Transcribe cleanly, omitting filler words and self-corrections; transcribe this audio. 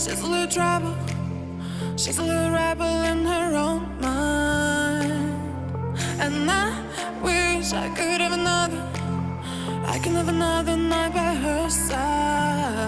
She's a little trouble. She's a little rebel in her own mind. And I wish I could have another. I can have another night by her side.